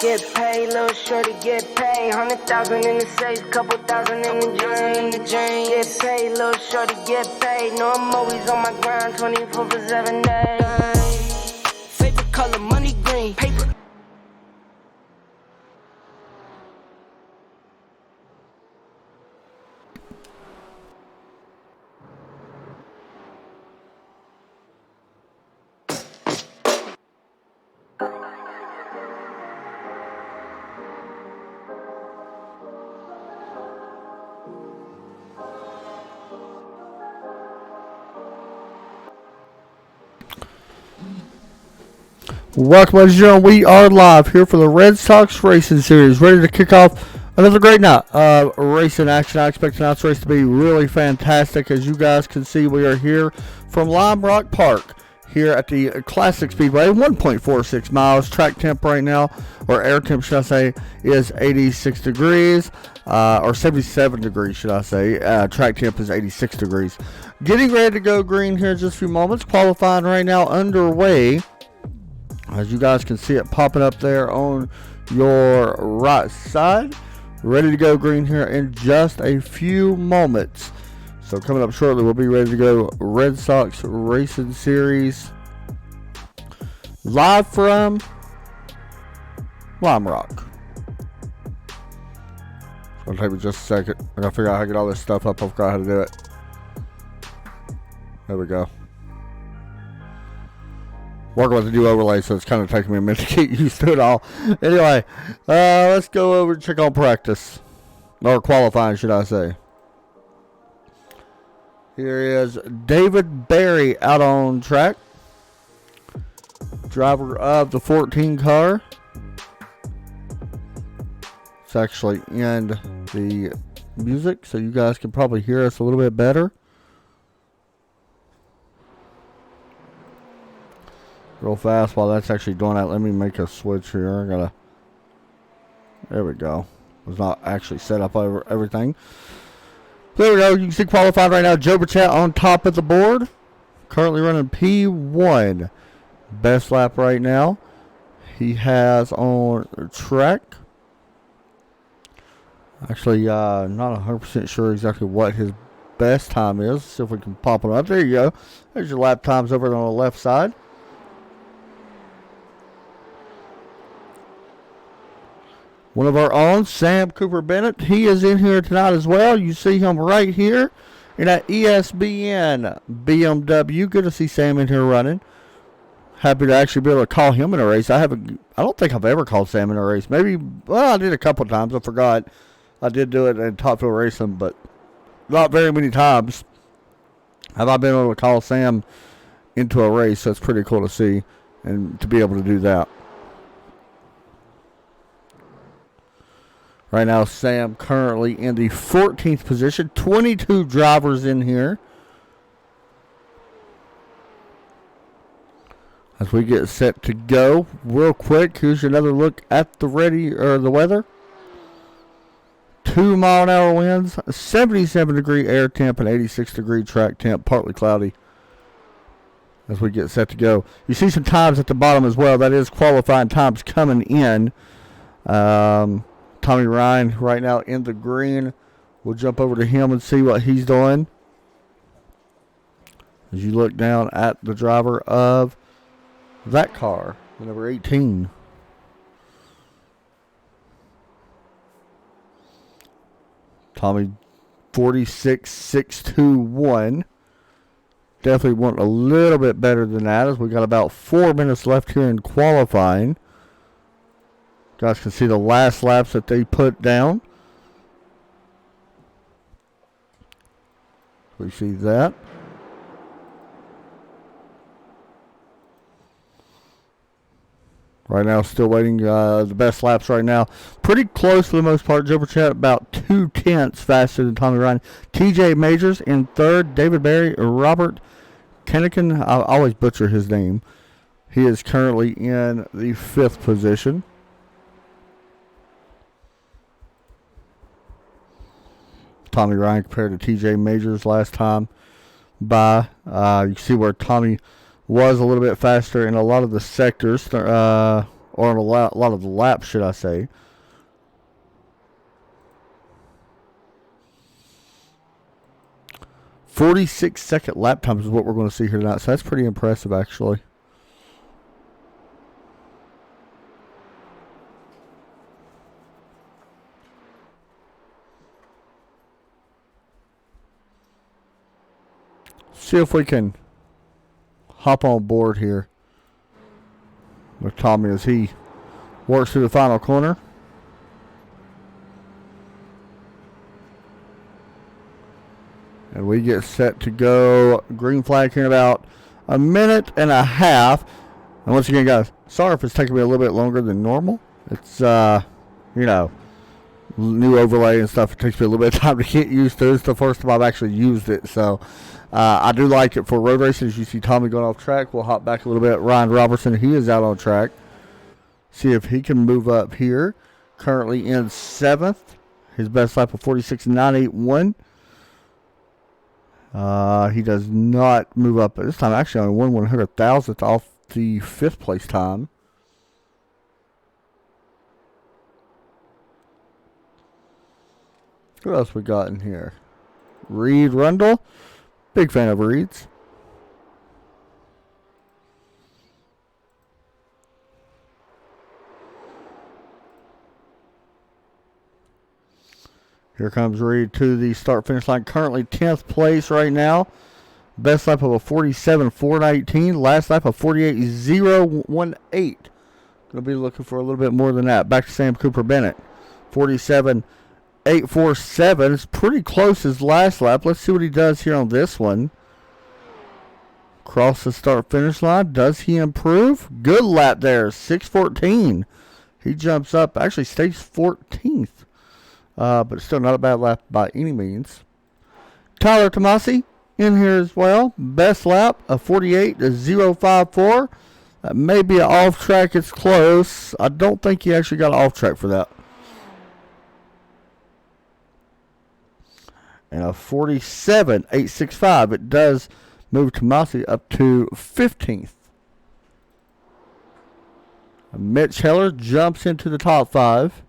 Get paid, little shorty, get paid. 100,000 in the safe, couple thousand in the drain. Get paid, little shorty, get paid. No, I'm always on my grind, 24/7 days. Favorite color, money green, paper. Welcome, ladies and gentlemen. We are live here for the Red Sox Racing Series, ready to kick off another great night of racing action. I expect tonight's race to be really fantastic. As you guys can see, we are here from LimeRock Park here at the Classic Speedway, 1.46 miles. Track temp right now, or air temp should I say, is 86 degrees, or 77 degrees should I say. Track temp is 86 degrees. Getting ready to go green here in just a few moments. Qualifying right now underway. As you guys can see it popping up there on your right side. Ready to go green here in just a few moments. So coming up shortly, we'll be ready to go Red Sox Racing Series. Live from LimeRock. It'll take me just a second. I gotta figure out how to get all this stuff up. I forgot how to do it. There we go. Working with the new overlay, so it's kind of taking me a minute to get used to it all. Anyway, let's go over and check on practice. Or qualifying, should I say. Here is David Berry out on track. Driver of the 14 car. It's actually in the music, so you guys can probably hear us a little bit better. Real fast while that's actually doing that, let me make a switch here. There we go. Was not actually set up over everything. There we go. You can see qualified right now. Joe Burchett on top of the board. Currently running P1. Best lap right now. He has on track. Actually, not 100% sure exactly what his best time is. See if we can pop it up. There you go. There's your lap times over on the left side. One of our own, Sam Cooper Bennett, he is in here tonight as well. You see him right here in that ESBN BMW. Good to see Sam in here running. Happy to actually be able to call him in a race. I don't think I've ever called Sam in a race. Maybe, well, I did a couple times. I forgot. I did do it in Top Fuel Racing, but not very many times have I been able to call Sam into a race. So it's pretty cool to see and to be able to do that. Right now, Sam currently in the 14th position. 22 drivers in here. As we get set to go, real quick, here's another look at the the weather. 2 mile an hour winds, 77 degree air temp, and 86 degree track temp, partly cloudy. As we get set to go, you see some times at the bottom as well. That is qualifying times coming in. Tommy Ryan right now in the green. We'll jump over to him and see what he's doing. As you look down at the driver of that car, number 18. Tommy 46.621. Definitely want a little bit better than that, as we got about 4 minutes left here in qualifying. Guys can see the last laps that they put down. We see that. Right now, still waiting the best laps right now. Pretty close for the most part. Joe Burchett about 2/10 faster than Tommy Ryan. TJ Majors in third. David Berry, Robert Kennican. I always butcher his name. He is currently in the 5th position. Tommy Ryan compared to TJ Majors last time by. You see where Tommy was a little bit faster in a lot of the sectors. or on a lot of the laps, should I say. .46-second lap times is what we're going to see here tonight, so that's pretty impressive, actually. See if we can hop on board here with Tommy as he works through the final corner. And we get set to go. Green flag here in about a minute and a half. And once again, guys, sorry if it's taking me a little bit longer than normal. It's, you know, new overlay and stuff. It takes me a little bit of time to get used to. It's the first time I've actually used it. So I do like it for road racing. As you see Tommy going off track, we'll hop back a little bit. Ryan Robertson, he is out on track. See if he can move up here. Currently in 7th. His best lap of 46.981. He does not move up at this time. Actually, only 1/100,000th off the 5th place time. Who else we got in here? Reed Rundle. Big fan of Reed's. Here comes Reed to the start-finish line. Currently 10th place right now. Best lap of a 47.419. Last lap of 48.018. Going to be looking for a little bit more than that. Back to Sam Cooper Bennett. 47.847. It's pretty close his last lap. Let's see what he does here on this one. Cross the start-finish line. Does he improve? Good lap there. 6:14. He jumps up. Actually stays 14th. But still not a bad lap by any means. Tyler Tomasi in here as well. Best lap of 48.054. That may be an off track. It's close. I don't think he actually got off track for that. And a 47.865. It does move Tomasi up to 15th. Mitch Heller jumps into the top 5.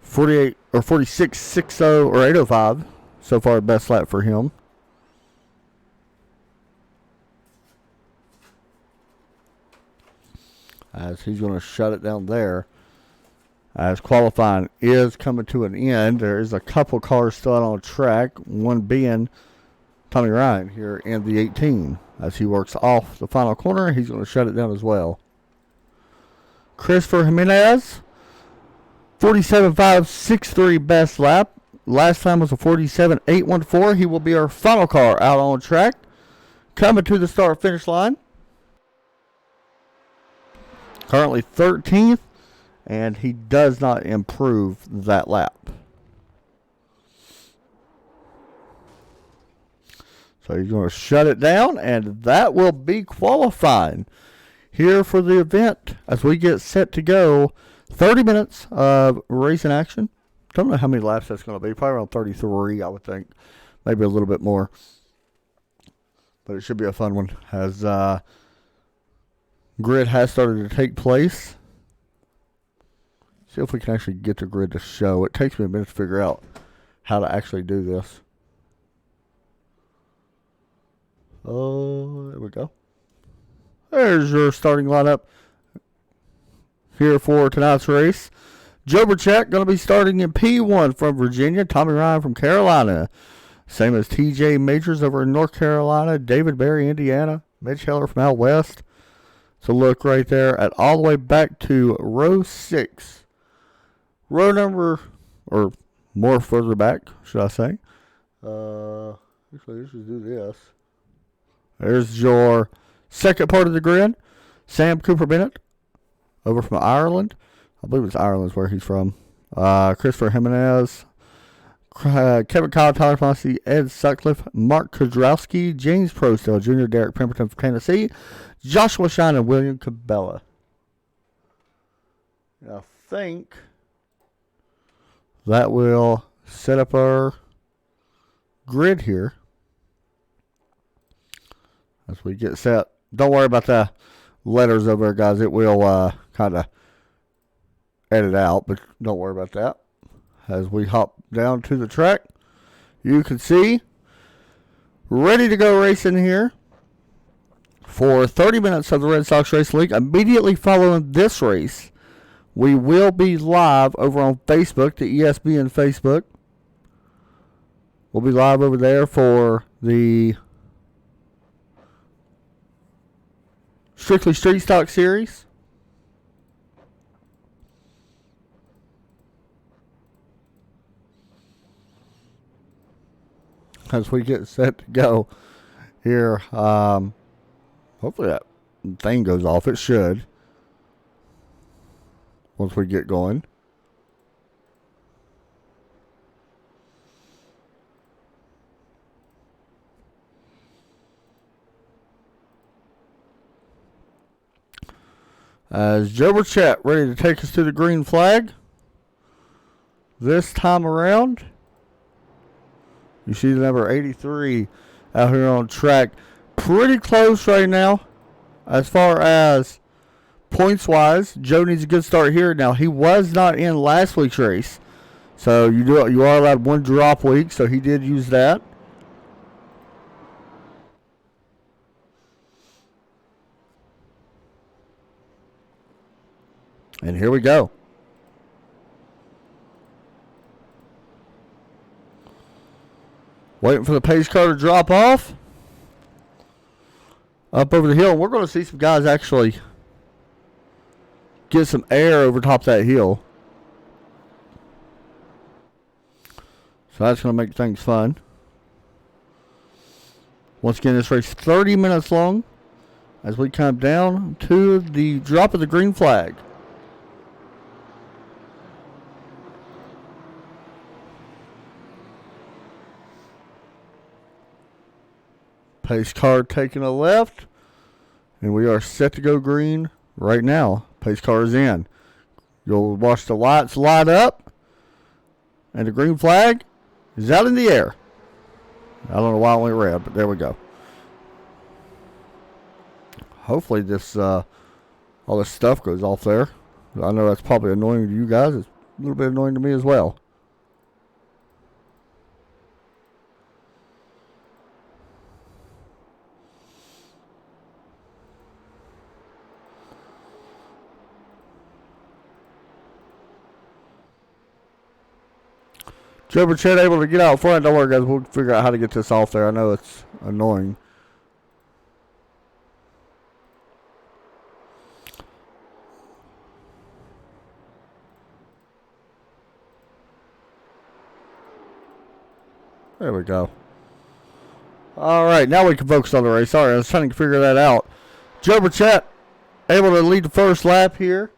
48 or 46.60 or 805 so far, best lap for him. As he's going to shut it down there. As qualifying is coming to an end, there is a couple cars still out on track, one being Tommy Ryan here in the 18. As he works off the final corner, he's going to shut it down as well. Christopher Jimenez. 47.563 best lap. Last time was a 47.814. He will be our final car out on track. Coming to the start-finish line. Currently 13th. And he does not improve that lap. So he's going to shut it down. And that will be qualifying here for the event as we get set to go. 30 minutes of racing action. Don't know how many laps that's going to be. Probably around 33, I would think. Maybe a little bit more. But it should be a fun one as grid has started to take place. See if we can actually get the grid to show. It takes me a minute to figure out how to actually do this. Oh, there we go. There's your starting lineup here for tonight's race. Joe Burchett going to be starting in P1 from Virginia. Tommy Ryan from Carolina. Same as TJ Majors over in North Carolina. David Berry, Indiana. Mitch Heller from out west. So look right there at all the way back to row 6. Row number, or more further back, should I say. Actually, let's just do this. There's your second part of the grid. Sam Cooper Bennett. Over from Ireland. I believe it's Ireland is where he's from. Christopher Jimenez. Kevin Kyle, Tyler Fossey, Ed Sutcliffe, Mark Kudrowski, James Prostel Jr., Derek Pemberton from Tennessee, Joshua Shine, and William Cabela. I think that will set up our grid here as we get set. Don't worry about that. letters over there, guys, it will kind of edit out, but don't worry about that. As we hop down to the track, you can see ready to go racing here for 30 minutes of the Red Sox Race League. Immediately following this race, we will be live over on Facebook, the ESPN Facebook. We'll be live over there for the Strictly Street Stock Series. As we get set to go here, hopefully that thing goes off. It should. Once we get going. As Joe Burchett ready to take us to the green flag. This time around, you see the number 83 out here on track. Pretty close right now as far as points wise. Joe needs a good start here. Now, he was not in last week's race, so you are allowed one drop week, so he did use that. And here we go. Waiting for the pace car to drop off. Up over the hill. We're going to see some guys actually get some air over top of that hill. So that's going to make things fun. Once again, this race 30 minutes long as we come down to the drop of the green flag. Pace car taking a left, and we are set to go green right now. Pace car is in. You'll watch the lights light up, and the green flag is out in the air. I don't know why it went red, but there we go. Hopefully this all this stuff goes off there. I know that's probably annoying to you guys. It's a little bit annoying to me as well. Joe Burchett able to get out front. Don't worry, guys. We'll figure out how to get this off there. I know it's annoying. There we go. All right, now we can focus on the race. Sorry, I was trying to figure that out. Joe Burchett able to lead the first lap here.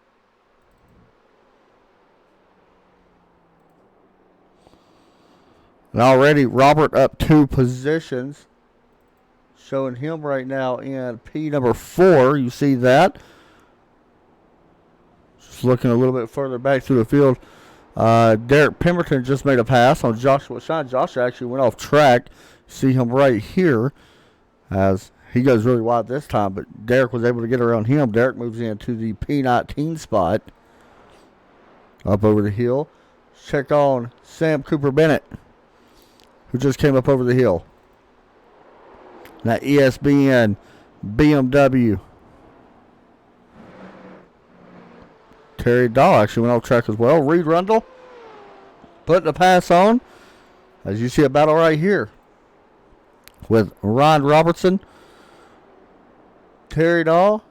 And already Robert up 2 positions. Showing him right now in P number 4. You see that. Just looking a little bit further back through the field. Derek Pemberton just made a pass on Joshua Shine. Joshua actually went off track. See him right here as he goes really wide this time, but Derek was able to get around him. Derek moves into the P19 spot. Up over the hill. Check on Sam Cooper Bennett, who just came up over the hill. That ESPN BMW. Terry Dahl actually went off track as well. Reed Rundle putting a pass on. As you see a battle right here with Ron Robertson. Terry Dahl,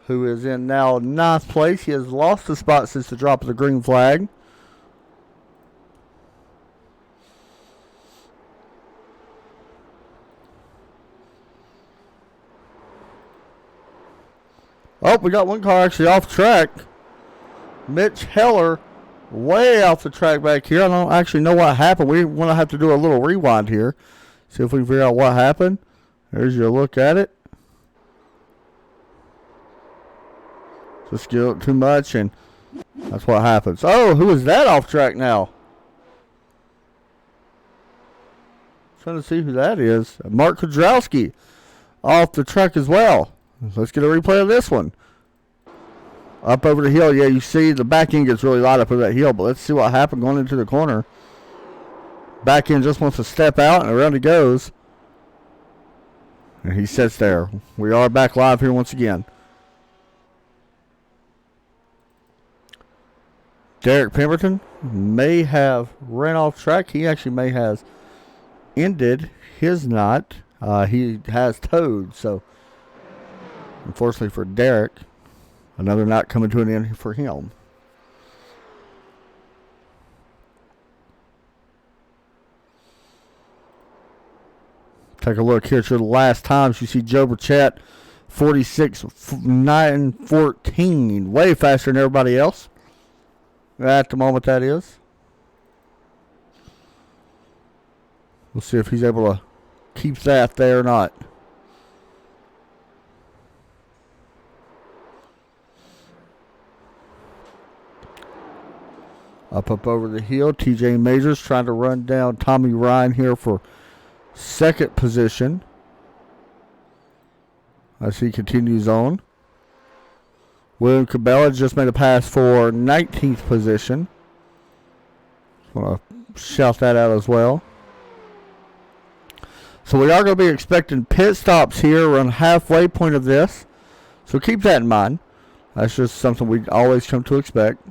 who is in now 9th place. He has lost the spot since the drop of the green flag. Oh, we got one car actually off track. Mitch Heller way off the track back here. I don't actually know what happened. We want to have to do a little rewind here. See if we can figure out what happened. There's your look at it. Just get it too much, and that's what happens. Oh, who is that off track now? Trying to see who that is. Mark Kudrowski off the truck as well. Let's get a replay of this one. Up over the hill. Yeah, you see the back end gets really light up over that hill, but let's see what happened going into the corner. Back end just wants to step out, and around he goes. And he sits there. We are back live here once again. Derek Pemberton may have ran off track. He actually may have ended his knot. He has towed, so unfortunately for Derek, another knot coming to an end for him. Take a look here to the last times. You see Joe Burchett, 46.914, way faster than everybody else. At the moment, that is. We'll see if he's able to keep that there or not. Up over the hill, TJ Majors trying to run down Tommy Ryan here for second position as he continues on. William Cabela just made a pass for 19th position. Just want to shout that out as well. So we are going to be expecting pit stops here around halfway point of this. So keep that in mind. That's just something we always come to expect.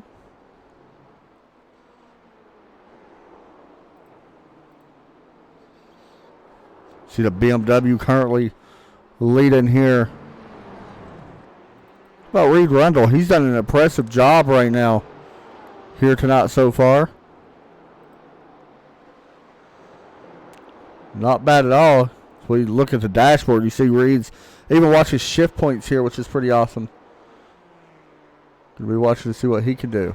See the BMW currently leading here. Well, Reed Rundle, he's done an impressive job right now here tonight so far. Not bad at all. If we look at the dashboard, you see Reed's even watch his shift points here, which is pretty awesome. Gonna be watching to see what he can do.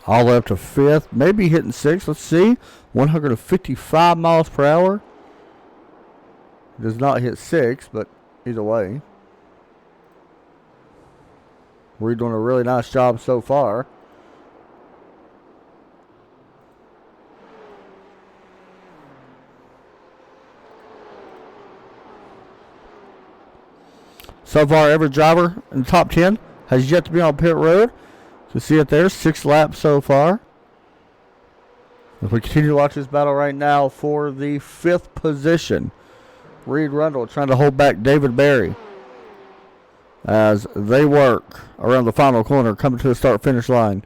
All the way up to fifth, maybe hitting sixth. Let's see. 155 miles per hour. Does not hit six, but either way. We're doing a really nice job so far. So far, every driver in the top 10 has yet to be on pit road. You see it there, 6 laps so far. If we continue to watch this battle right now for the 5th position, Reed Rundle trying to hold back David Berry as they work around the final corner, coming to the start-finish line.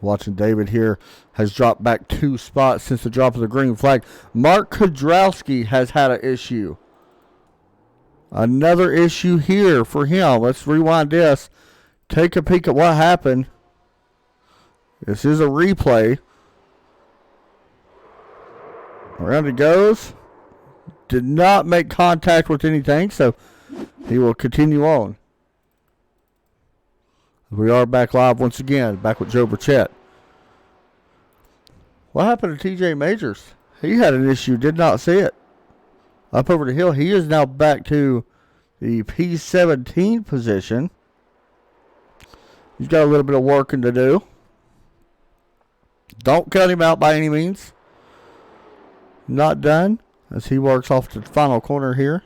Watching David here has dropped back 2 spots since the drop of the green flag. Mark Kudrowski has had an issue. Another issue here for him. Let's rewind this. Take a peek at what happened. This is a replay. Around it goes. Did not make contact with anything, so he will continue on. We are back live once again, back with Joe Burchett. What happened to TJ Majors? He had an issue, did not see it. Up over the hill, he is now back to the P17 position. He's got a little bit of working to do. Don't cut him out by any means. Not done as he works off to the final corner here.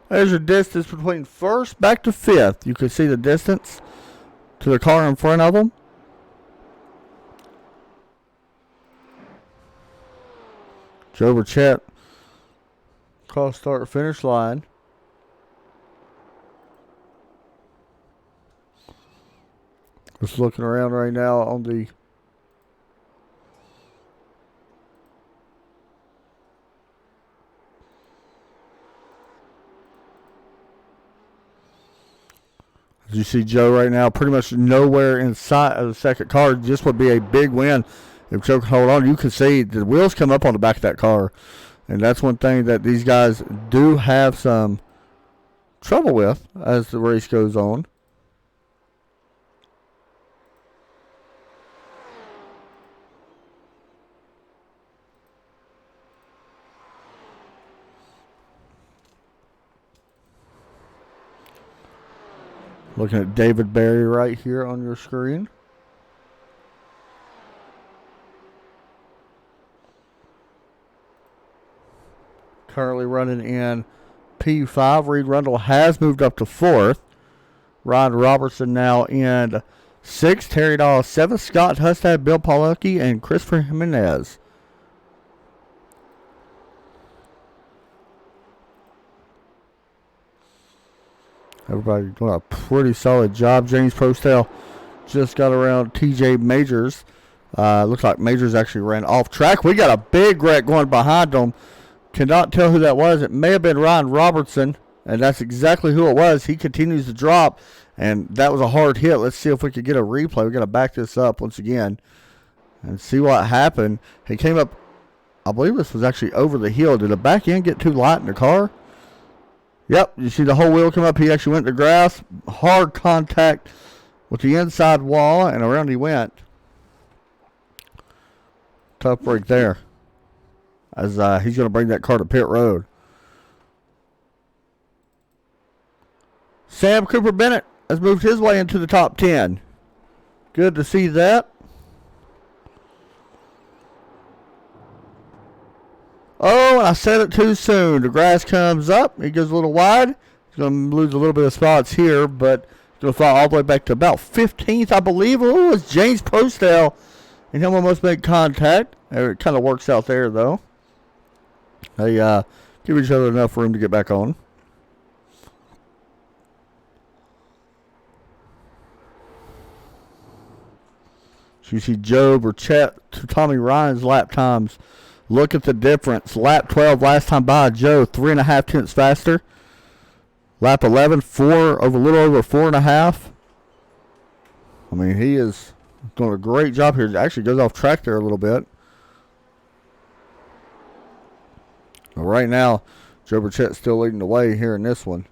There's your distance between first back to 5th. You can see the distance to the car in front of them. Joe Burchett cross start finish line. Just looking around right now on the as you see Joe right now pretty much nowhere inside of the second car. This would be a big win If Joe can hold on, you can see the wheels come up on the back of that car. And that's one thing that these guys do have some trouble with as the race goes on. Looking at David Berry right here on your screen. Currently running in P5. Reed Rundle has moved up to 4th. Ryan Robertson now in 6th. Terry Dahl 7th. Scott Hustad, Bill Palucki, and Christopher Jimenez. Everybody doing a pretty solid job. James Postel just got around TJ Majors. Looks like Majors actually ran off track. We got a big wreck going behind them. Cannot tell who that was. It may have been Ryan Robertson, and that's exactly who it was. He continues to drop, and that was a hard hit. Let's see if we can get a replay. We're going to back this up once again and see what happened. He came up, I believe this was actually over the hill. Did the back end get too light in the car? Yep, you see the whole wheel come up. He actually went to grass. Hard contact with the inside wall, and around he went. Tough break there. As he's going to bring that car to pit road. Sam Cooper Bennett has moved his way into the top 10. Good to see that. Oh, and I said it too soon. The grass comes up. He goes a little wide. He's going to lose a little bit of spots here, but he's going to fall all the way back to about 15th, I believe. Oh, it's James Postel. And him almost made contact. It kind of works out there, though. They give each other enough room to get back on. So you see Joe Burchett to Tommy Ryan's lap times. Look at the difference. Lap 12 last time by, Joe 3.5 tenths faster. Lap 11, a little over 4.5. I mean, he is doing a great job here. Actually goes off track there a little bit. But right now, Joe Burchett's still leading the way here in this one.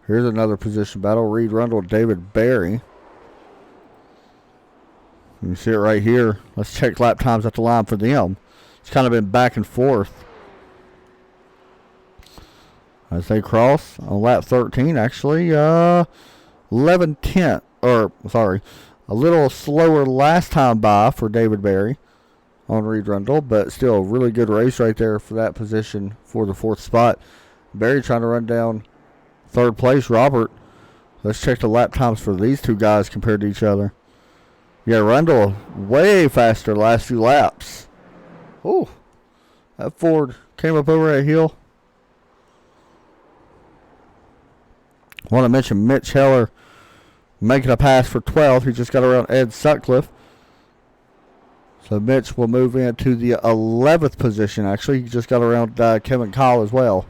Here's another position battle. Reed Rundle, David Berry. You can see it right here. Let's check lap times at the line for them. It's kind of been back and forth as they cross on lap 13. Actually, 11 tenths, or sorry, a little slower last time by for David Berry on Reed Rundle, but still a really good race right there for that position for the 4th spot. Berry trying to run down 3rd place. Robert, let's check the lap times for these two guys compared to each other. Yeah, Rundle way faster last few laps. Oh, that Ford came up over that hill. Want to mention Mitch Heller making a pass for 12th. He just got around Ed Sutcliffe. So Mitch will move into the 11th position, actually. He just got around Kevin Kyle as well.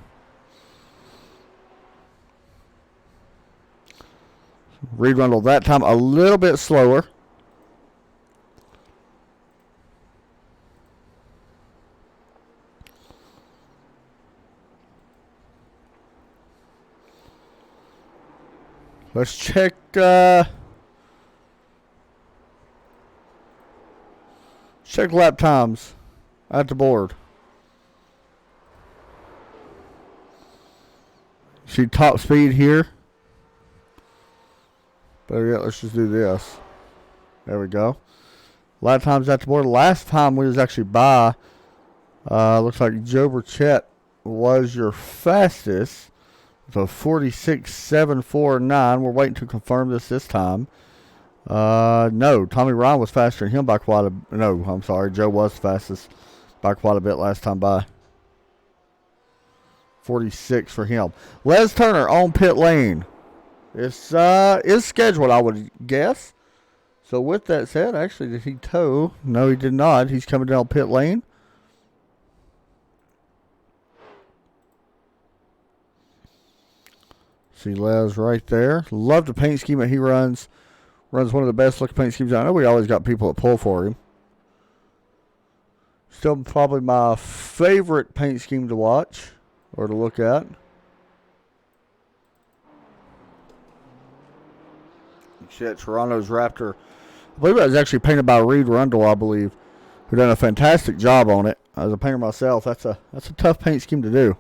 Reed Rundle that time a little bit slower. Let's check lap times at the board. See top speed here. Better yet, let's just do this. There we go. Lap times at the board. Last time we was actually by, looks like Joe Burchett was your fastest. So 46.749. We're waiting to confirm this time. No, Tommy Ryan was faster than him by quite a... No, I'm sorry. Joe was fastest by quite a bit last time by. 46 for him. Les Turner on pit lane. This is scheduled, I would guess. So with that said, actually, did he tow? No, he did not. He's coming down pit lane. See Les right there. Love the paint scheme that he runs Runs one of the best looking paint schemes. I know we always got people that pull for him. Still probably my favorite paint scheme to watch or to look at. Shit, Toronto's Raptor. I believe that was actually painted by Reed Rundle, I believe, who done a fantastic job on it. As a painter myself, that's a tough paint scheme to do.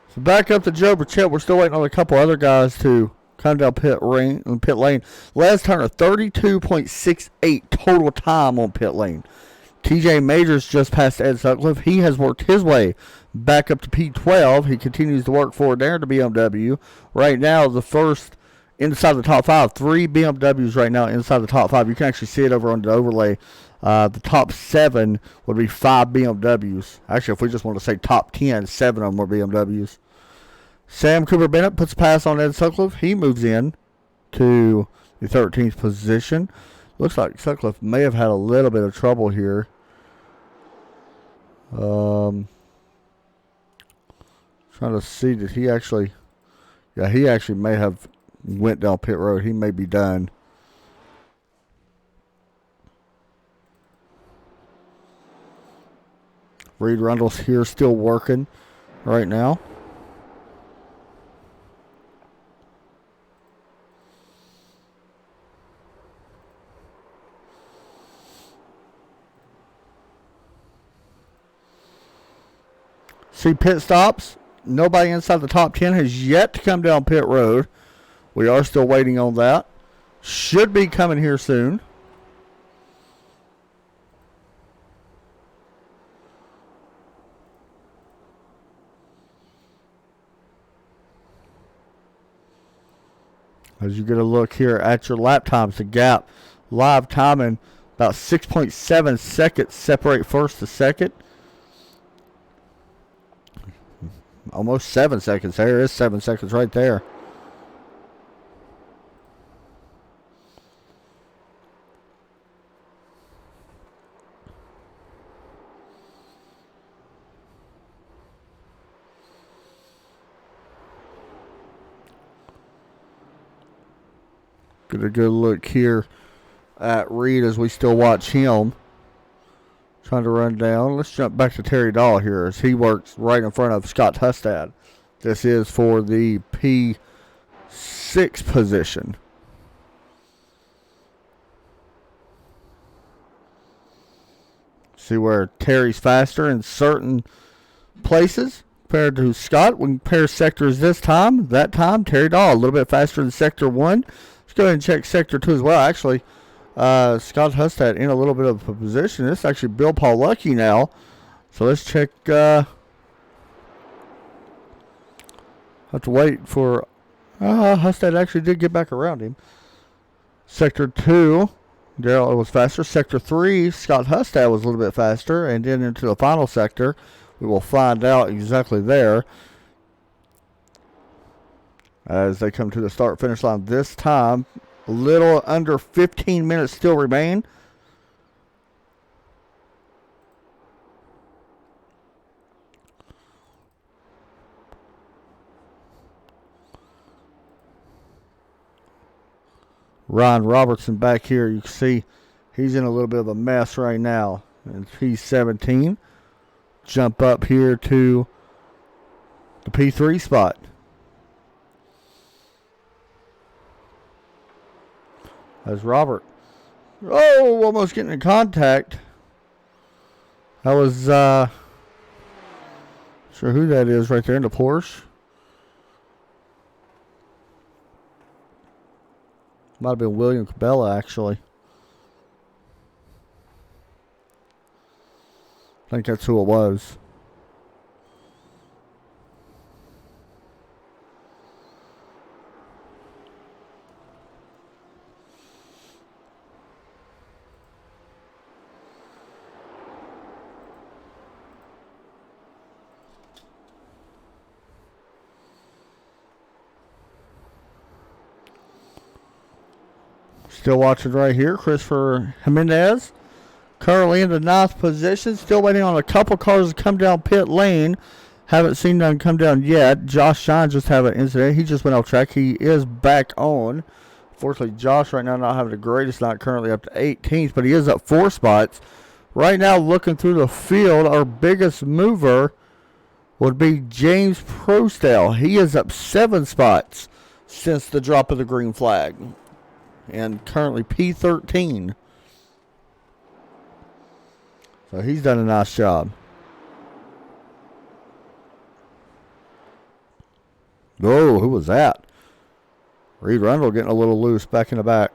So back up to Joe Burchett. We're still waiting on a couple other guys to come down pit lane. Les Turner, 32.68 total time on pit lane. TJ Majors just passed Ed Sutcliffe. He has worked his way back up to P12. He continues to work forward there to BMW. Right now, the first inside the top 5. 3 BMWs right now inside the top 5. You can actually see it over on the overlay. The top 7 would be 5 BMWs. Actually, if we just want to say top 10, 7 of them are BMWs. Sam Cooper Bennett puts a pass on Ed Sutcliffe. He moves in to the 13th position. Looks like Sutcliffe may have had a little bit of trouble here. Trying to see, did he actually... Yeah, he actually may have went down pit road. He may be done. Reed Rundle's here still working right now. See pit stops. Nobody inside the top 10 has yet to come down pit road. We are still waiting on that. Should be coming here soon. As you get a look here at your lap times, the gap live timing about 6.7 seconds separate first to second. Almost 7 seconds. There is 7 seconds right there. Get a good look here at Reed as we still watch him. Trying to run down. Let's jump back to Terry Dahl here as he works right in front of Scott Hustad. This is for the P6 position. See where Terry's faster in certain places compared to Scott. We compare sectors this time. That time, Terry Dahl a little bit faster in Sector 1. Let's go ahead and check Sector 2 as well. Actually, Scott Hustad in a little bit of a position. This is actually Bill Paul Lucky now. So let's check. Have to wait for. Hustad actually did get back around him. Sector 2, Darrell was faster. Sector 3, Scott Hustad was a little bit faster. And then into the final sector, we will find out exactly there as they come to the start-finish line this time. A little under 15 minutes still remain. Ryan Robertson back here. You can see he's in a little bit of a mess right now. And he's 17. Jump up here to the P3 spot. As Robert, almost getting in contact. That was, sure who that is right there in the Porsche. Might have been William Cabela, actually. I think that's who it was. Still watching right here, Christopher Jimenez. Currently in the 9th position. Still waiting on a couple cars to come down pit lane. Haven't seen none come down yet. Josh Shine just had an incident. He just went off track. He is back on. Fortunately, Josh right now not having the greatest night, currently up to 18th, but he is up 4 spots. Right now, looking through the field, our biggest mover would be James Prostell. He is up 7 spots since the drop of the green flag. And currently P13. So he's done a nice job. Oh, who was that? Reed Rundle getting a little loose back in the back.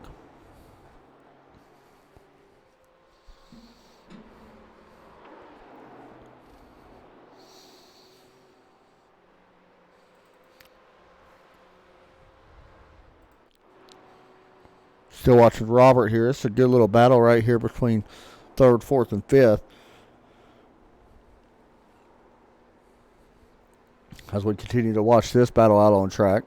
Still watching Robert here. It's a good little battle right here between 3rd, 4th, and 5th. As we continue to watch this battle out on track.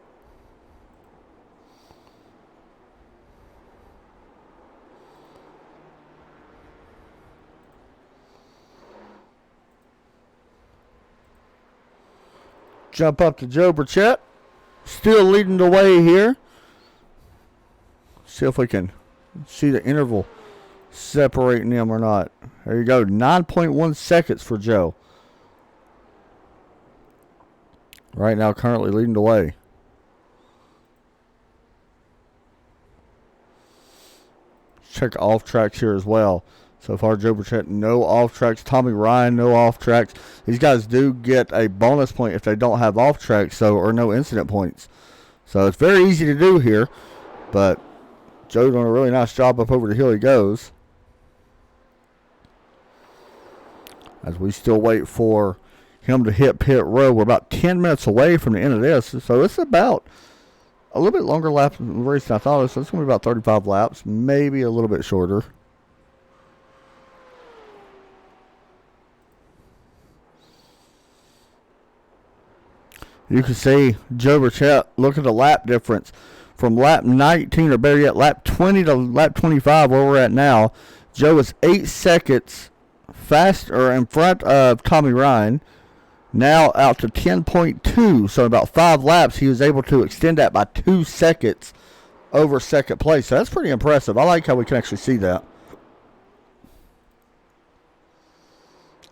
Jump up to Joe Burchett. Still leading the way here. See if we can see the interval separating them or not. There you go. 9.1 seconds for Joe. Right now, currently leading the way. Check off tracks here as well. So far, Joe Burchett, no off tracks. Tommy Ryan, no off tracks. These guys do get a bonus point if they don't have off tracks, or no incident points. So it's very easy to do here. But Joe's doing a really nice job up over the hill he goes. As we still wait for him to hit pit road. We're about 10 minutes away from the end of this. So it's about a little bit longer lap race than I thought. So it's going to be about 35 laps. Maybe a little bit shorter. You can see Joe Burchett, look at the lap difference from lap 19, or better yet, lap 20 to lap 25, where we're at now. Joe is 8 seconds faster in front of Tommy Ryan. Now out to 10.2. So in about 5 laps, he was able to extend that by 2 seconds over second place. So that's pretty impressive. I like how we can actually see that.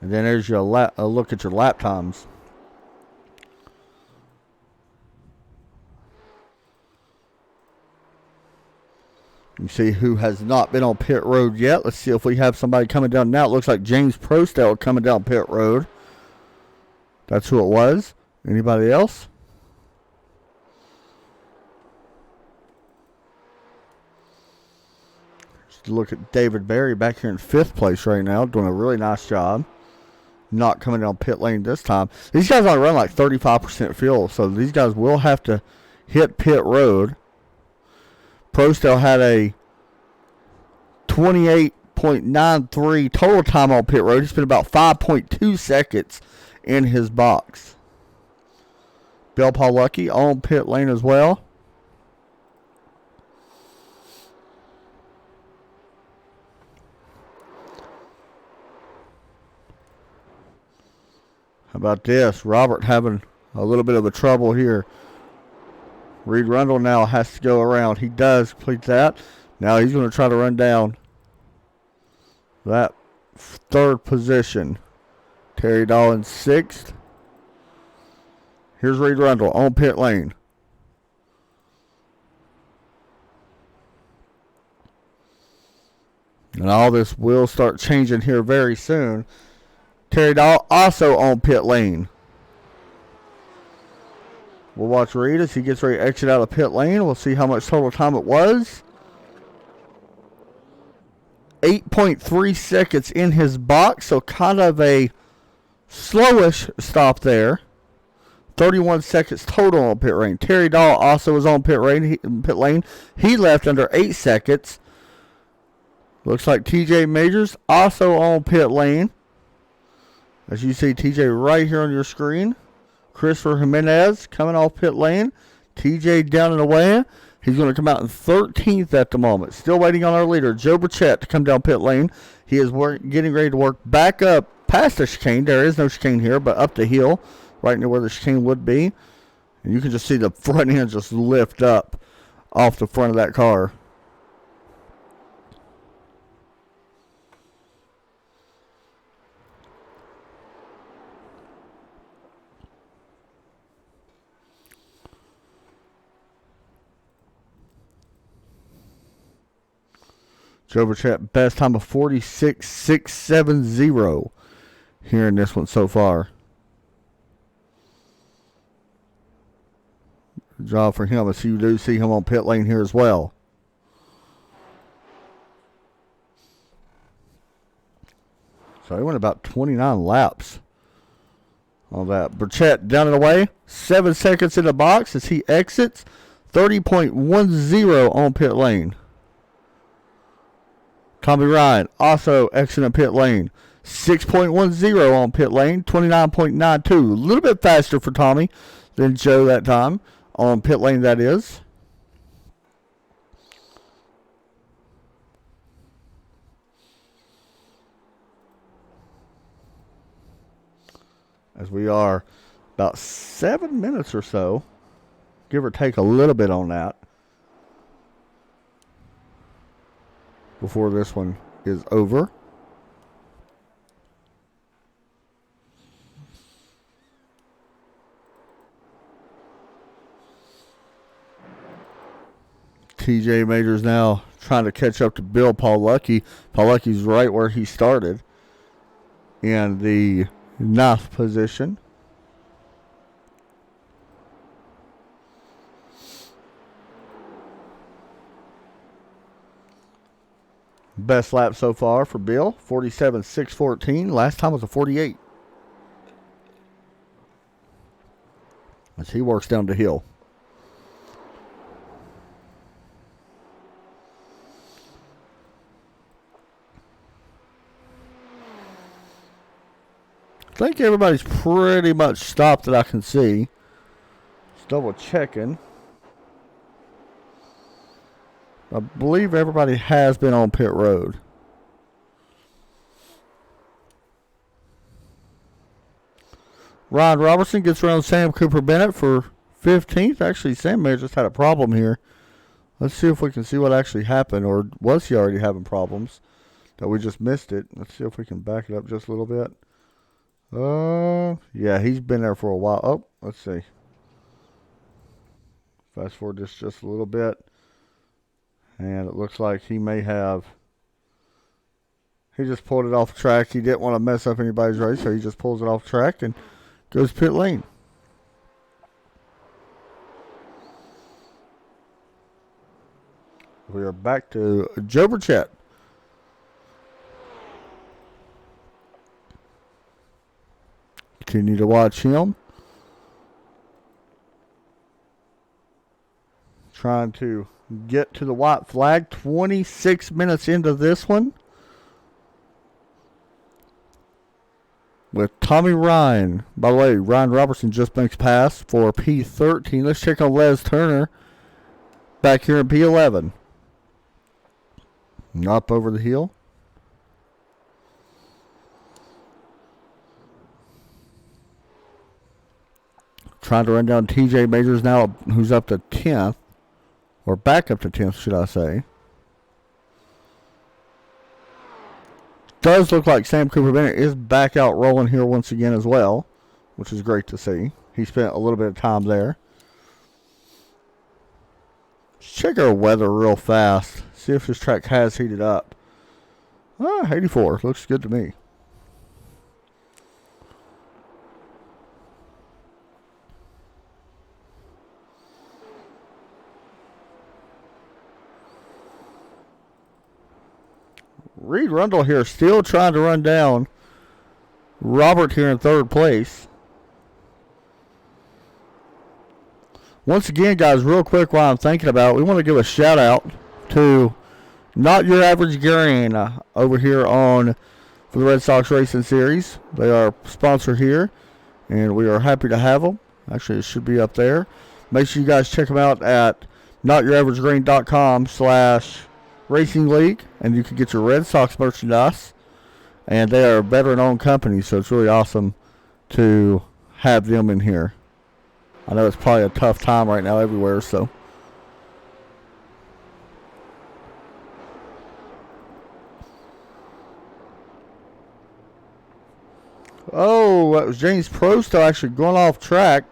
And then there's your a look at your lap times. You see who has not been on pit road yet. Let's see if we have somebody coming down now. It looks like James Prostell coming down pit road. That's who it was. Anybody else? Just look at David Berry back here in 5th place right now, doing a really nice job. Not coming down pit lane this time. These guys only run like 35% fuel, so these guys will have to hit pit road. Prostell had a 28.93 total time on pit road. He spent about 5.2 seconds in his box. Bill Paulucki on pit lane as well. How about this? Robert having a little bit of a trouble here. Reed Rundle now has to go around. He does complete that. Now he's going to try to run down that 3rd position. Terry Dahl in 6th. Here's Reed Rundle on pit lane. And all this will start changing here very soon. Terry Dahl also on pit lane. We'll watch Reed as he gets ready to exit out of pit lane. We'll see how much total time it was. 8.3 seconds in his box, so kind of a slowish stop there. 31 seconds total on pit lane. Terry Dahl also was on pit lane. He left under 8 seconds. Looks like TJ Majors also on pit lane. As you see TJ right here on your screen. Christopher Jimenez coming off pit lane. TJ down and away. He's going to come out in 13th at the moment. Still waiting on our leader, Joe Burchett, to come down pit lane. He is getting ready to work back up past the chicane. There is no chicane here, but up the hill. right near where the chicane would be. And you can just see the front end just lift up off the front of that car. Joe Burchett, best time of 46.670 here in this one so far. Good job for him. As you do see him on pit lane here as well. So he went about 29 laps on that. Burchett down and away. 7 seconds in the box as he exits. 30.10 on pit lane. Tommy Ryan also exiting pit lane. 6.10 on pit lane. 29.92. A little bit faster for Tommy than Joe that time. On pit lane, that is. As we are about 7 minutes or so. Give or take a little bit on that. Before this one is over. TJ Majors now trying to catch up to Bill Paulucki. Paulucki's right where he started in the 9th position. Best lap so far for Bill, 47.614. Last time was a 48. As he works down the hill. I think everybody's pretty much stopped that I can see. Just double checking. I believe everybody has been on pit road. Ryan Robertson gets around Sam Cooper Bennett for 15th. Actually, Sam may have just had a problem here. Let's see if we can see what actually happened. Or was he already having problems that we just missed it? Let's see if we can back it up just a little bit. Yeah, he's been there for a while. Oh, let's see. Fast forward this just a little bit. And it looks like he may have. He just pulled it off the track. He didn't want to mess up anybody's race, so he just pulls it off the track and goes pit lane. We are back to Joe Burchett. Continue to watch him. Trying to get to the white flag. 26 minutes into this one. With Tommy Ryan. By the way, Ryan Robertson just makes pass for P13. Let's check on Les Turner. Back here in P11. Up over the hill. Trying to run down TJ Majors now, who's up to 10th. Or back up to 10th, should I say. Does look like Sam Cooper Bennett is back out rolling here once again as well, which is great to see. He spent a little bit of time there. Let's check our weather real fast. See if this track has heated up. 84. Looks good to me. Reed Rundle here still trying to run down Robert here in 3rd place. Once again, guys, real quick while I'm thinking about it, we want to give a shout out to Not Your Average Green over here for the Red Sox Racing Series. They are a sponsor here, and we are happy to have them. Actually, it should be up there. Make sure you guys check them out at notyouraveragegreen.com/Racing League, and you can get your Red Sox merchandise. And they are a veteran-owned company, so it's really awesome to have them in here. I know it's probably a tough time right now everywhere, so. Oh, that was James Prosto actually going off track.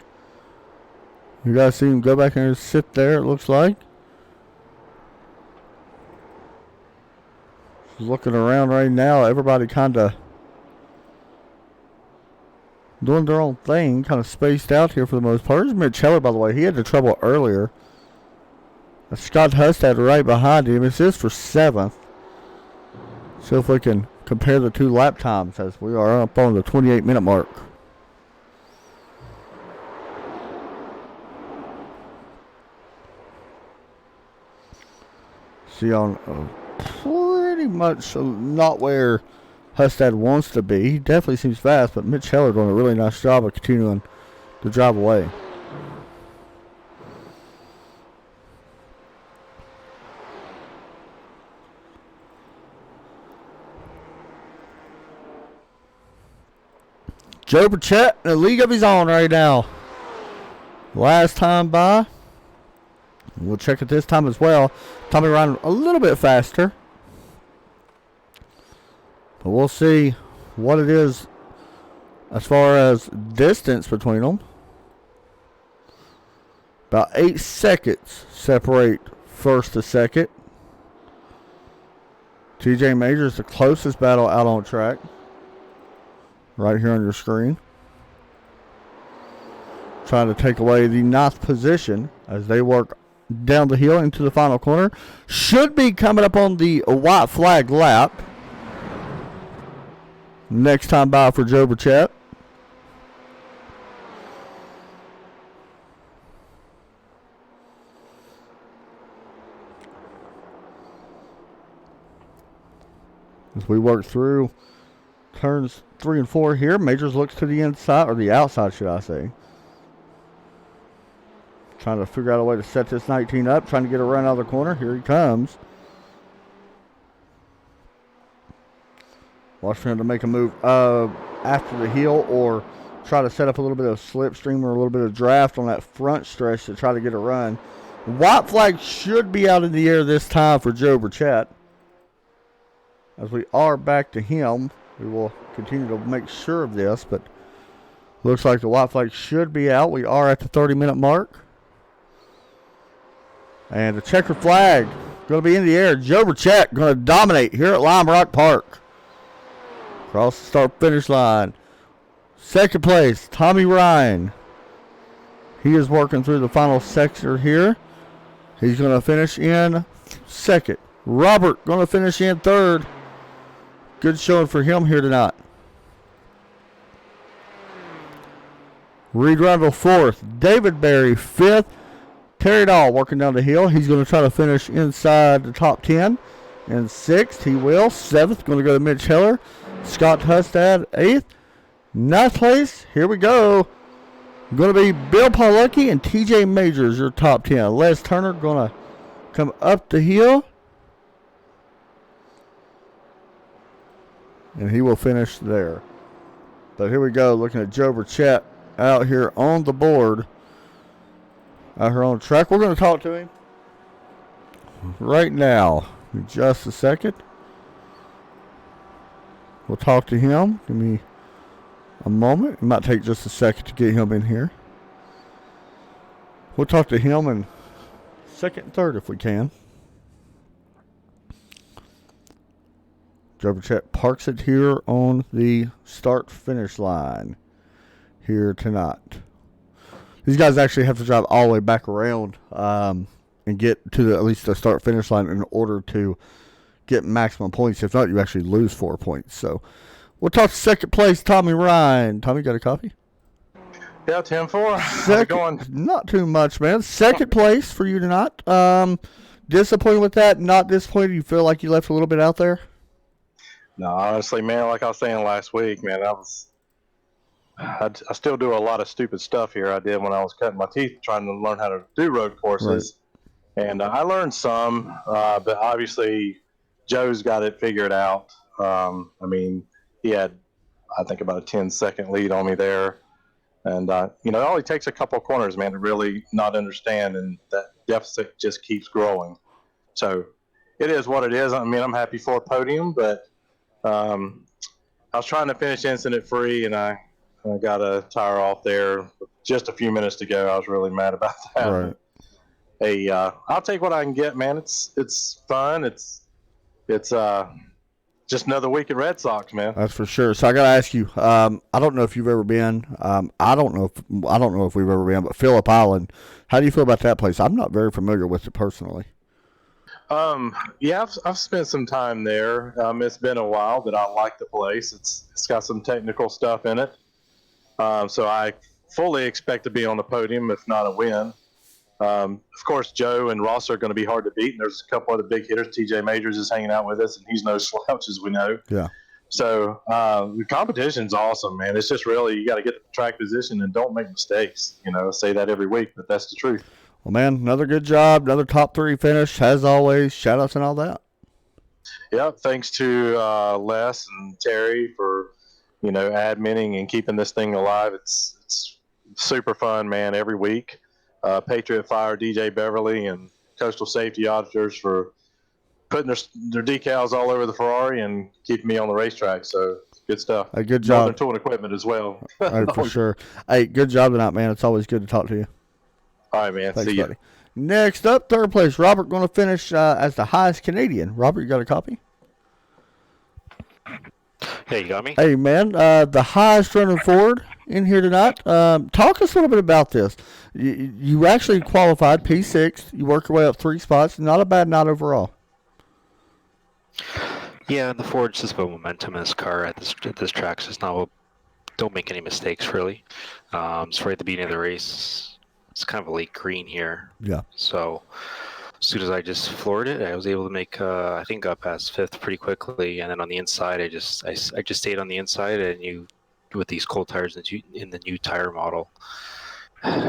You guys see him go back and sit there, it looks like. Looking around right now, everybody kind of doing their own thing, kind of spaced out here for the most part. There's Mitch Heller, by the way. He had the trouble earlier. Scott Hustad right behind him. This is for 7th. See if we can compare the 2 lap times as we are up on the 28-minute mark. See on pretty much not where Hustad wants to be. He definitely seems fast, but Mitch Heller doing a really nice job of continuing to drive away. Joe Burchett in a league of his own right now. Last time by. We'll check it this time as well. Tommy Ryan a little bit faster. But we'll see what it is as far as distance between them. About 8 seconds separate first to second. TJ Majors the closest battle out on track. Right here on your screen. Trying to take away the 9th position as they work down the hill into the final corner. Should be coming up on the white flag lap. Next time by for Joe Burchett. As we work through turns 3 and 4 here, Majors looks to the inside, or the outside, should I say. Trying to figure out a way to set this 19 up, trying to get a run out of the corner. Here he comes. Watch for him to make a move after the heel or try to set up a little bit of slipstream or a little bit of draft on that front stretch to try to get a run. White flag should be out in the air this time for Joe Burchett. As we are back to him, we will continue to make sure of this, but looks like the white flag should be out. We are at the 30-minute mark. And the checker flag going to be in the air. Joe Burchett going to dominate here at LimeRock Park. Across the start-finish line. Second place, Tommy Ryan. He is working through the final sector here. He's going to finish in second. Robert going to finish in third. Good showing for him here tonight. Reed Rundle fourth. David Berry fifth. Terry Dahl working down the hill. He's going to try to finish inside the top 10. And sixth, he will. Seventh, going to go to Mitch Heller. Scott Hustad, eighth. Ninth place, here we go. Going to be Bill Pawlicki and TJ Majors, your top 10. Les Turner going to come up the hill. And he will finish there. But here we go, looking at Joe Burchett out here on the board. Out here on the track. We're going to talk to him right now. In just a second. We'll talk to him. Give me a moment. It might take just a second to get him in here. We'll talk to him in second and third if we can. Joe Burchett parks it here on the start-finish line here tonight. These guys actually have to drive all the way back around and get to at least the start-finish line in order to get maximum points. If not, you actually lose 4 points. So we'll talk second place, Tommy Ryan. Tommy, got a copy? Yeah, 10-4. How's it going? Not too much, man. Second place for you tonight. Disappointed with that? Not disappointed? You feel like you left a little bit out there? No, honestly, man, like I was saying last week, man, I still do a lot of stupid stuff here I did when I was cutting my teeth trying to learn how to do road courses. Right. And I learned some, but obviously Joe's got it figured out. I mean, he had, I think, about a 10-second lead on me there. And it only takes a couple of corners, man, to really not understand, and that deficit just keeps growing. So it is what it is. I mean, I'm happy for a podium, but um, I was trying to finish incident free, and I got a tire off there with just a few minutes to go. I was really mad about that. Right. Hey, I'll take what I can get, man. It's fun. It's just another week at Red Sox, man. That's for sure. So I got to ask you. I don't know if you've ever been. I don't know if we've ever been, but Phillip Island. How do you feel about that place? I'm not very familiar with it personally. Yeah, I've spent some time there. It's been a while, but I like the place. It's got some technical stuff in it. So I fully expect to be on the podium, if not a win. Of course, Joe and Ross are going to be hard to beat, and there's a couple other big hitters. TJ Majors is hanging out with us, and he's no slouch, as we know. Yeah. So the competition's awesome, man. It's just really you got to get the track position and don't make mistakes. I say that every week, but that's the truth. Well, man, another good job, another top 3 finish, as always. Shout outs and all that. Yeah, thanks to Les and Terry for adminning and keeping this thing alive. It's super fun, man. Every week, Patriot Fire, DJ Beverly, and Coastal Safety Auditors for putting their decals all over the Ferrari and keeping me on the racetrack. So good stuff. A good job. Northern Tool and Equipment as well. Hey, for sure. Hey, good job tonight, man. It's always good to talk to you. All right, man. Thanks, See you. buddy. Next up, third place, Robert going to finish as the highest Canadian. Robert, you got a copy? Hey, you got me? Hey, man, the highest running Ford in here tonight. Talk us a little bit about this. You actually qualified P6. You work your way up 3 spots. Not a bad night overall. Yeah, the Ford's just about momentum in this car at this track. So it's not. Don't make any mistakes, really. It's right at the beginning of the race. It's kind of a late green here. Yeah. So as soon as I just floored it, I was able to make. I think got past 5th pretty quickly, and then on the inside, I just stayed on the inside, and with these cold tires in the new tire model.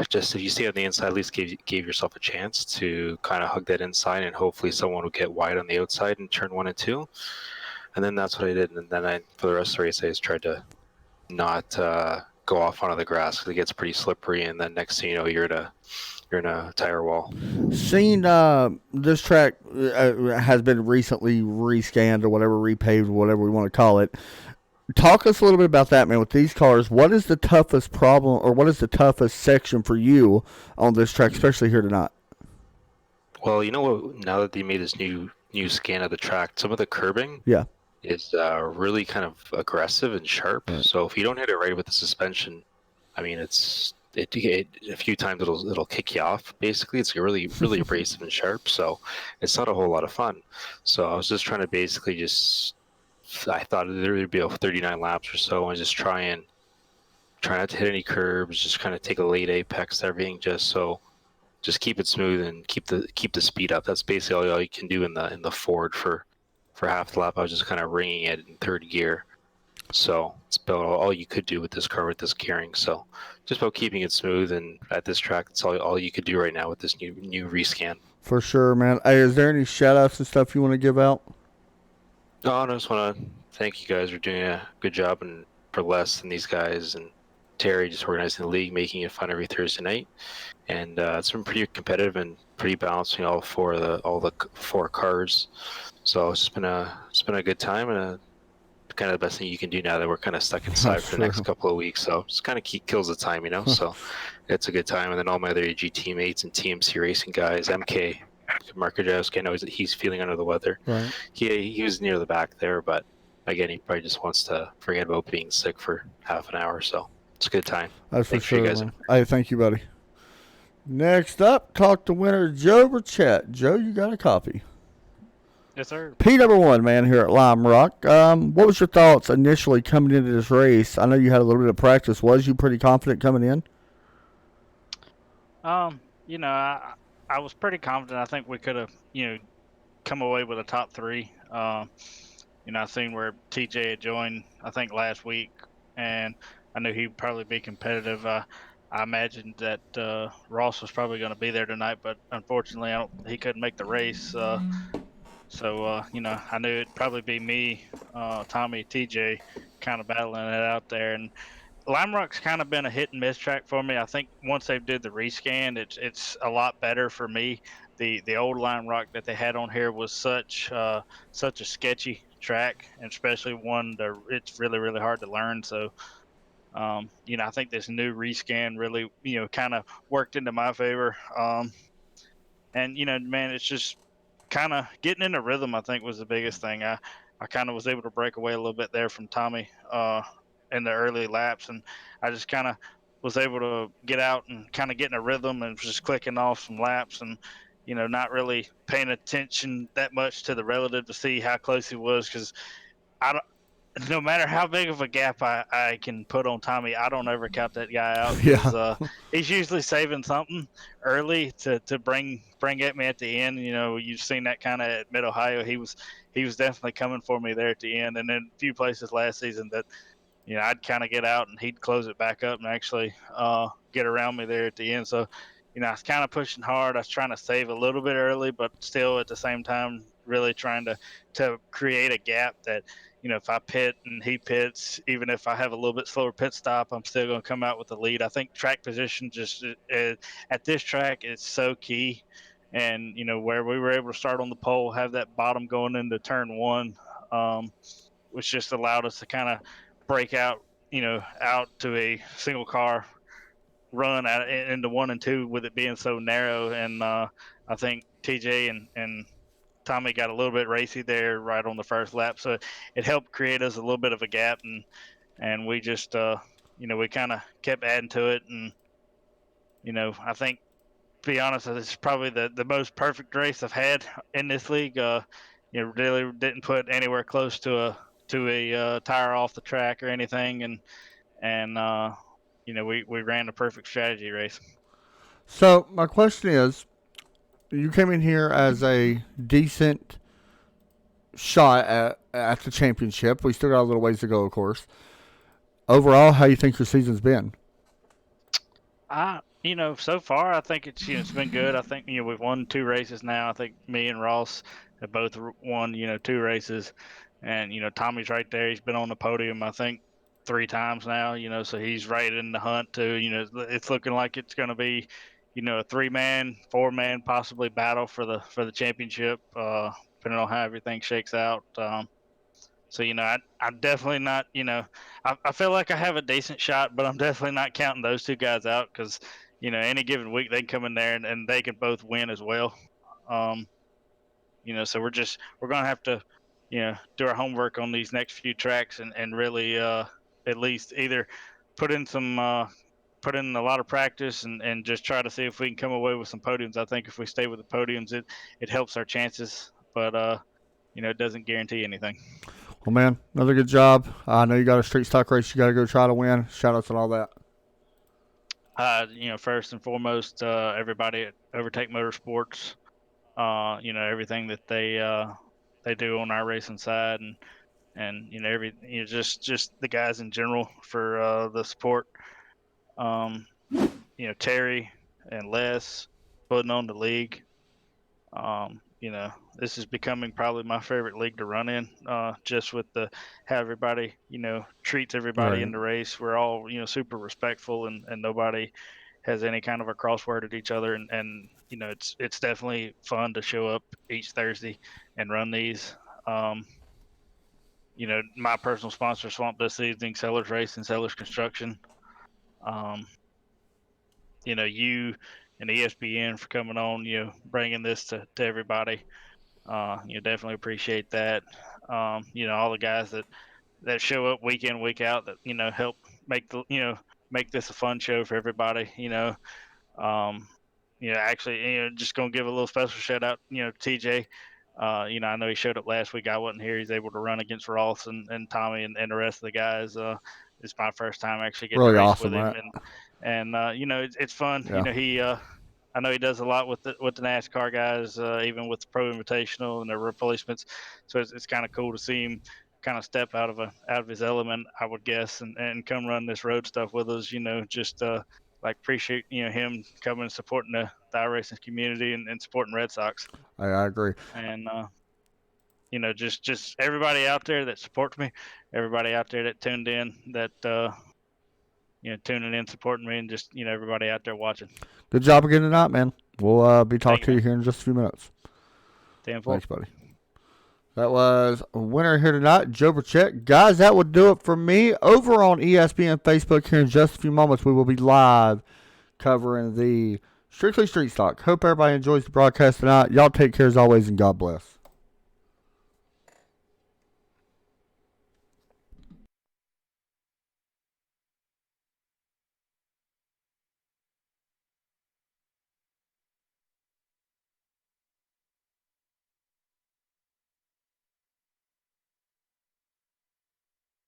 Just if you stay on the inside, at least gave yourself a chance to kind of hug that inside, and hopefully someone would get wide on the outside in turn 1 and 2. And then that's what I did. And then for the rest of the race, I just tried to not go off onto the grass because it gets pretty slippery. And then next thing you know, you're in a tire wall. Seen this track has been recently rescanned or whatever, repaved, whatever we want to call it. Talk us a little bit about that, man. With these cars, what is the toughest problem, or what is the toughest section for you on this track, especially here tonight? Well, you know what? Now that they made this new scan of the track, some of the curbing is really kind of aggressive and sharp. Right. So if you don't hit it right with the suspension, I mean, it a few times it'll kick you off. Basically, it's really abrasive and sharp. So it's not a whole lot of fun. So I was just trying to basically I thought there would be about 39 laps or so, and just try not to hit any curbs. Just kind of take a late apex, everything, just keep it smooth and keep the speed up. That's basically all you can do in the Ford for half the lap. I was just kind of ringing it in 3rd gear. So it's about all you could do with this car with this gearing. So just about keeping it smooth, and at this track, that's all you could do right now with this new rescan. For sure, man. Hey, is there any shout outs and stuff you want to give out? No, I just want to thank you guys for doing a good job, and for Les and these guys and Terry just organizing the league, making it fun every Thursday night. And it's been pretty competitive and pretty balanced, all the 4 cars. So it's been a good time, and kind of the best thing you can do now that we're kind of stuck inside for the next couple of weeks. So it's kind of kills the time, So it's a good time. And then all my other GT mates and TMC racing guys, MK, Mark Rajewski, I know he's feeling under the weather. Right. He was near the back there, but again, he probably just wants to forget about being sick for half an hour. So it's a good time. That's Thanks for sure, you guys. man. Hey, thank you, buddy. Next up, talk to winner Joe Burchett. Joe, you got a copy. Yes, sir. P1, man, here at LimeRock. What was your thoughts initially coming into this race? I know you had a little bit of practice. Was you pretty confident coming in? I was pretty confident. I think we could have, come away with a top 3. I seen where TJ had joined, I think, last week, and I knew he'd probably be competitive. I imagined that Ross was probably going to be there tonight, but unfortunately, he couldn't make the race. So, I knew it'd probably be me, Tommy, TJ, kind of battling it out there. And LimeRock's kind of been a hit and miss track for me. I think once they did the rescan, it's a lot better for me. The old LimeRock that they had on here was such a sketchy track, and especially one that it's really hard to learn. So I think this new rescan really kind of worked into my favor. And man, it's just kind of getting in a rhythm. I think was the biggest thing. I kind of was able to break away a little bit there from Tommy in the early laps, and I just kind of was able to get out and kind of get in a rhythm and just clicking off some laps and not really paying attention that much to the relative to see how close he was because I don't, no matter how big of a gap I can put on Tommy, I don't ever count that guy out because Yeah. he's usually saving something early to bring at me at the end. You've seen that kind of at Mid Ohio. He was definitely coming for me there at the end, and then a few places last season that I'd kind of get out and he'd close it back up and actually get around me there at the end. So, I was kind of pushing hard. I was trying to save a little bit early, but still at the same time, really trying to create a gap that, if I pit and he pits, even if I have a little bit slower pit stop, I'm still going to come out with the lead. I think track position just at this track is so key. And, where we were able to start on the pole, have that bottom going into turn one, which just allowed us to kind of break out, out to a single car run into 1 and 2 with it being so narrow. And I think TJ and Tommy got a little bit racy there right on the first lap, so it helped create us a little bit of a gap, and we just we kind of kept adding to it, and I think to be honest, it's probably the most perfect race I've had in this league. Really didn't put anywhere close to a tire off the track or anything, and we ran a perfect strategy race. So my question is, you came in here as a decent shot at the championship. We still got a little ways to go, of course. Overall, how you think your season's been? So far I think it's been good. I think we've won 2 races now. I think me and Ross have both won 2 races, and Tommy's right there. He's been on the podium I think 3 times now. So he's right in the hunt too. It's looking like it's going to be a 3-man, 4-man possibly battle for the championship, depending on how everything shakes out. So I'm definitely not. I feel like I have a decent shot, but I'm definitely not counting those 2 guys out because any given week they can come in there and they can both win as well. Um, so we're gonna have to do our homework on these next few tracks and really at least either put in some put in a lot of practice and just try to see if we can come away with some podiums. I think if we stay with the podiums, it helps our chances, but it doesn't guarantee anything. Well, man, another good job. I know you got a street stock race you got to go try to win. Shout outs and all that. First and foremost, everybody at Overtake Motorsports, everything that they do on our racing side, and just the guys in general for the support. Um, Terry and Les putting on the league. This is becoming probably my favorite league to run in, just with how everybody, treats everybody in Right. the race. We're all, super respectful and nobody has any kind of a crossword at each other. And it's definitely fun to show up each Thursday and run these. Um, my personal sponsor, Swamp this evening, Sellers Race and Sellers Construction. Um, you and ESPN for coming on, bringing this to everybody. Definitely appreciate that. All the guys that show up week in, week out that, help make make this a fun show for everybody. Um, actually, just gonna give a little special shout out, to TJ. I know he showed up last week. I wasn't here. He's able to run against Ross and Tommy and the rest of the guys. It's my first time actually getting to Really race with awesome, him, right? and it's fun. Yeah. He I know he does a lot with the NASCAR guys, even with the Pro Invitational and the replacements. So it's kind of cool to see him kind of step out of his element, I would guess, and come run this road stuff with us. Just like appreciate him coming and supporting the iRacing community and supporting Red Sox. I agree. And just everybody out there that supports me, everybody out there that tuned in, that tuning in, supporting me, and just everybody out there watching. Good job again tonight, man. We'll be talking to you man. here in just a few minutes. 10-4. Thanks, buddy. That was a winner here tonight, Joe Burchett. Guys, that would do it for me. Over on ESPN Facebook here in just a few moments, we will be live covering the Strictly Street Stock. Hope everybody enjoys the broadcast tonight. Y'all take care as always, and God bless.